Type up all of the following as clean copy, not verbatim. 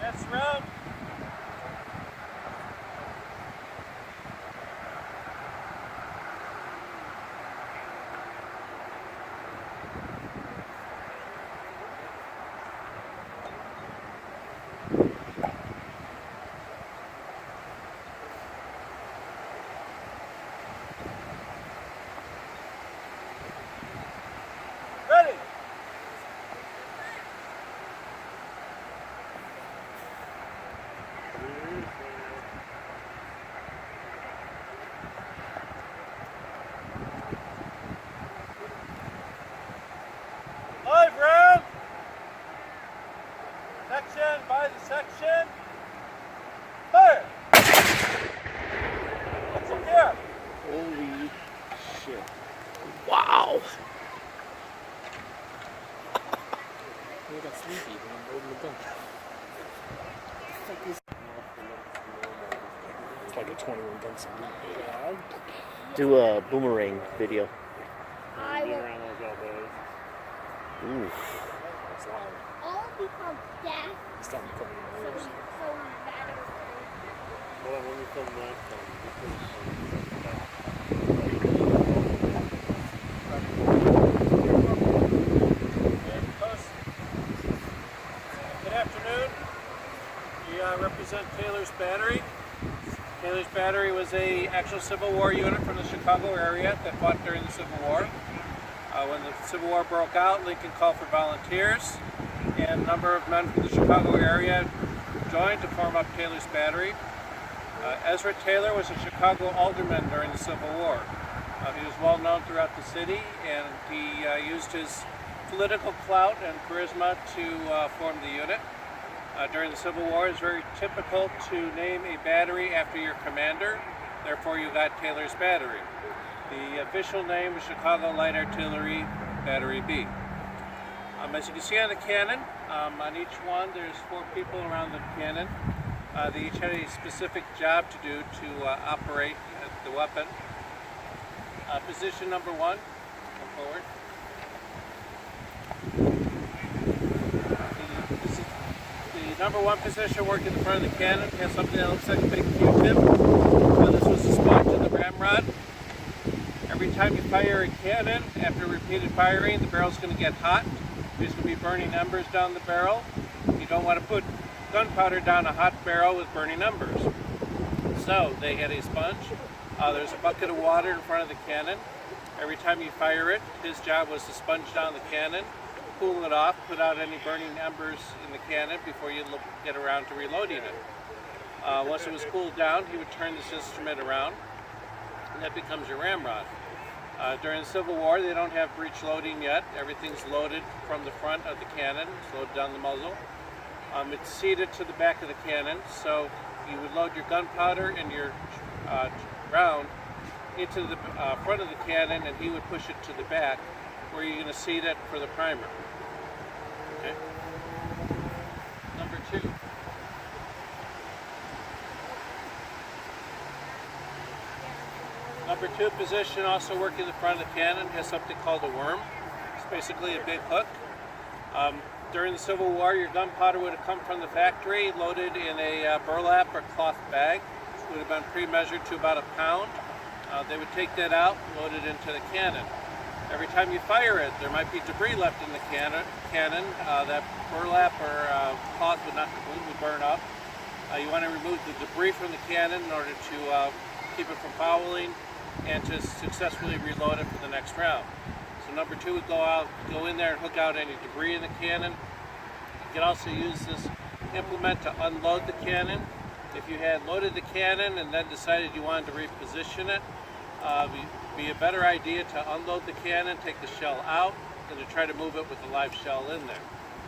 That's round. Ready. Live round. Section by the section. Fire. What's in here? Holy shit. Wow. I got sleepy when I'm holding the gun. It's like a 21 gun salute. Do a boomerang video. I will. Ooh. That's loud. All become deaf. It's not becoming So noise. that Well, when we film that, Good afternoon. We represent Taylor's Battery. Taylor's Battery was an actual Civil War unit from the Chicago area that fought during the Civil War. When the Civil War broke out, Lincoln called for volunteers, and a number of men from the Chicago area joined to form up Taylor's Battery. Ezra Taylor was a Chicago alderman during the Civil War. He was well known throughout the city, and he used his political clout and charisma to form the unit. During the Civil War, it's very typical to name a battery after your commander. Therefore, you got Taylor's Battery. The official name was Chicago Light Artillery Battery B. As you can see on the cannon, on each one there's 4 people around the cannon. They each had a specific job to do to operate the weapon. Position number 1, come forward. The number 1 position working in the front of the cannon has something that looks like a big Q-tip. This was the sponge and the ramrod. Every time you fire a cannon, after repeated firing, the barrel's going to get hot. There's going to be burning embers down the barrel. You don't want to put gunpowder down a hot barrel with burning embers. So they had a sponge. There's a bucket of water in front of the cannon. Every time you fire it, his job was to sponge down the cannon, cool it off, put out any burning embers in the cannon before you get around to reloading it. Once it was cooled down, he would turn this instrument around, and that becomes your ramrod. During the Civil War, they don't have breech loading yet. Everything's loaded from the front of the cannon. It's loaded down the muzzle. It's seated to the back of the cannon, so you would load your gunpowder and your round into the front of the cannon, and he would push it to the back, where you're going to seat it for the primer. Okay. Number 2. Number 2 position, also working in the front of the cannon, has something called a worm. It's basically a big hook. During the Civil War, your gunpowder would have come from the factory, loaded in a burlap or cloth bag. It would have been pre-measured to about 1 pound. They would take that out, load it into the cannon. Every time you fire it, there might be debris left in the cannon. That burlap or cloth would not completely burn up. You want to remove the debris from the cannon in order to keep it from fouling and to successfully reload it for the next round. So number 2 would go in there and hook out any debris in the cannon. You can also use this implement to unload the cannon. If you had loaded the cannon and then decided you wanted to reposition it, it'd be a better idea to unload the cannon, take the shell out, than to try to move it with the live shell in there.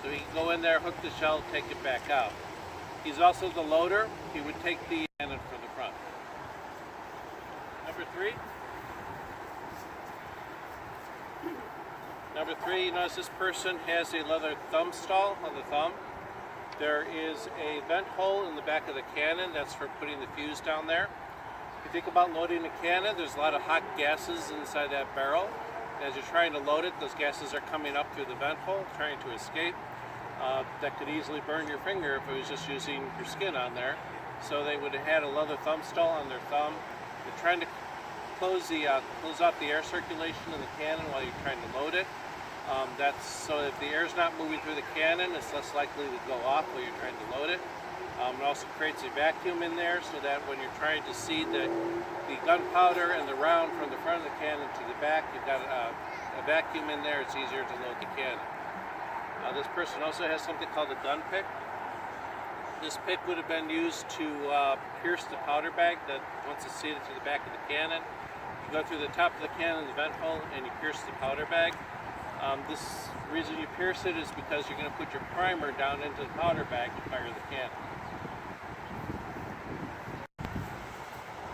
So you can go in there, hook the shell, take it back out. He's also the loader. He would take the cannon from the front. Number three. Number three, you notice this person has a leather thumb stall on the thumb. There is a vent hole in the back of the cannon. That's for putting the fuse down there. If you think about loading a cannon, there's a lot of hot gases inside that barrel. As you're trying to load it, those gases are coming up through the vent hole, trying to escape. That could easily burn your finger if it was just using your skin on there. So they would have had a leather thumb stall on their thumb. They're trying to close off the air circulation in the cannon while you're trying to load it. That's so if the air's not moving through the cannon, it's less likely to go off while you're trying to load it. It also creates a vacuum in there so that when you're trying to seed the gunpowder and the round from the front of the cannon to the back, you've got a vacuum in there. It's easier to load the cannon. This person also has something called a gun pick. This pick would have been used to pierce the powder bag that once it's seated to the back of the cannon. You go through the top of the cannon, the vent hole, and you pierce the powder bag. This reason you pierce it is because you're going to put your primer down into the powder bag to fire the cannon.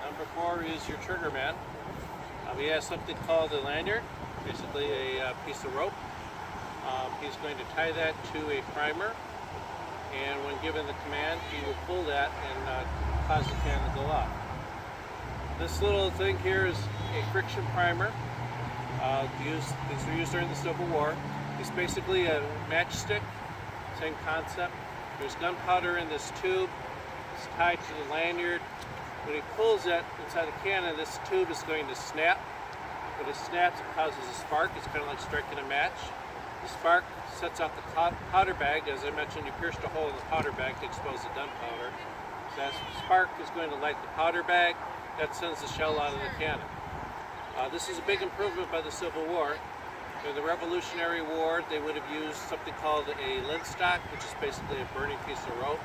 Number four is your trigger man. He has something called a lanyard, basically a piece of rope. He's going to tie that to a primer, and when given the command, he will pull that and cause the cannon to go off. This little thing here is a friction primer. These were used during the Civil War. It's basically a matchstick, same concept. There's gunpowder in this tube. It's tied to the lanyard. When he pulls it inside the cannon, this tube is going to snap. When it snaps, it causes a spark. It's kind of like striking a match. The spark sets out the powder bag. As I mentioned, you pierced a hole in the powder bag to expose the gunpowder. So that spark is going to light the powder bag. That sends the shell out of the cannon. This is a big improvement by the Civil War. In the Revolutionary War, they would have used something called a linstock, which is basically a burning piece of rope.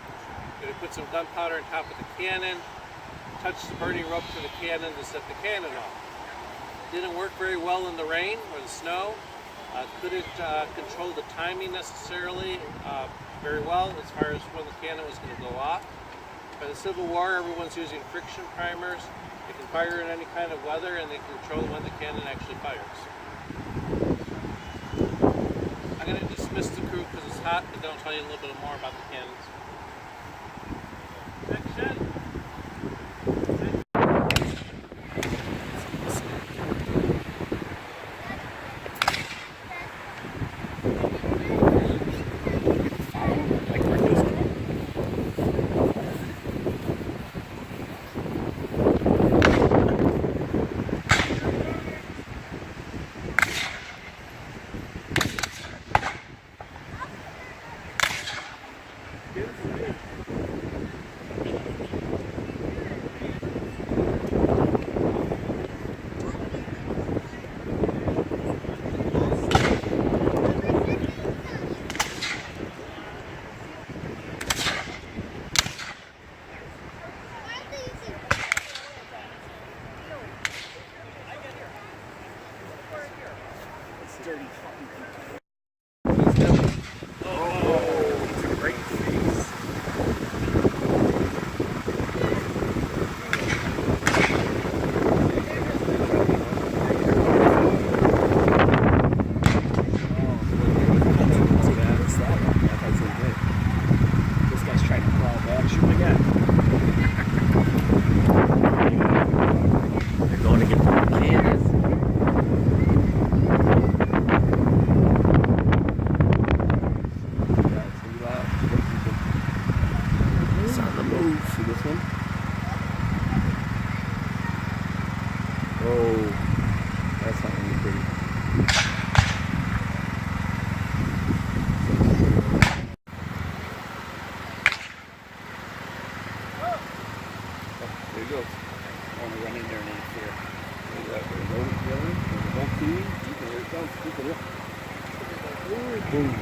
They would put some gunpowder on top of the cannon, touch the burning rope to the cannon to set the cannon off. Didn't work very well in the rain or the snow. Couldn't control the timing necessarily very well as far as when the cannon was going to go off. By the Civil War, everyone's using friction primers. They can fire in any kind of weather, and they can control when the cannon actually fires. I'm going to dismiss the crew because it's hot, but then I'll tell you a little bit more about the cannons. Section.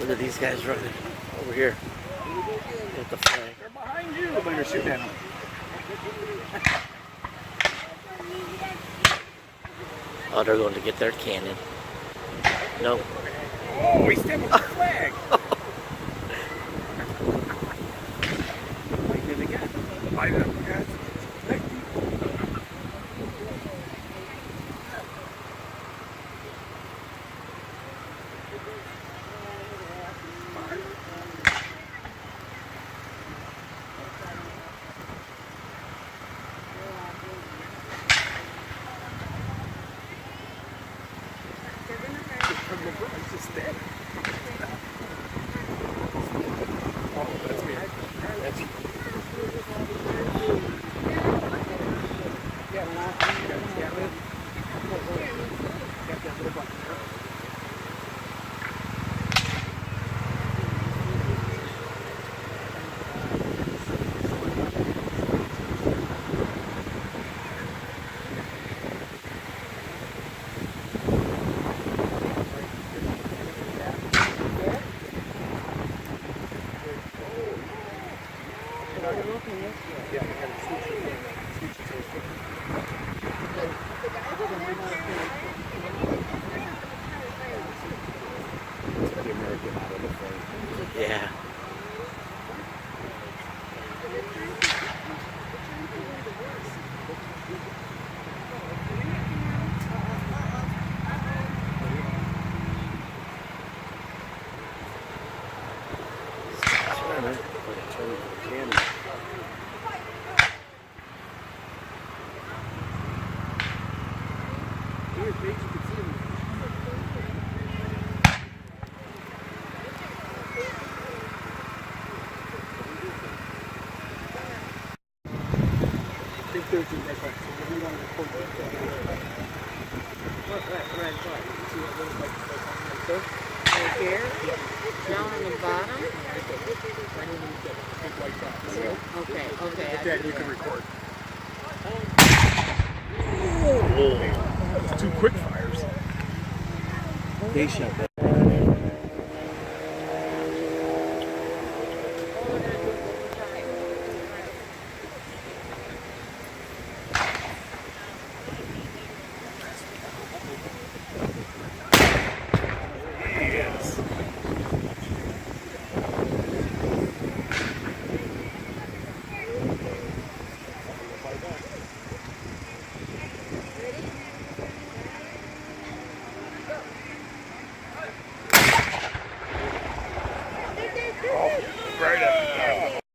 Look at these guys running over here with the flag. They're behind you. But you're shooting at them. Oh, they're going to get their cannon. Nope. Oh, he's standing with the flag. I did it again. I did it again. It's just dead. Oh, that's me. That's you. Yeah. Right here? Down on the bottom? Okay, okay. Then you can record. Two quick fires. They shot that.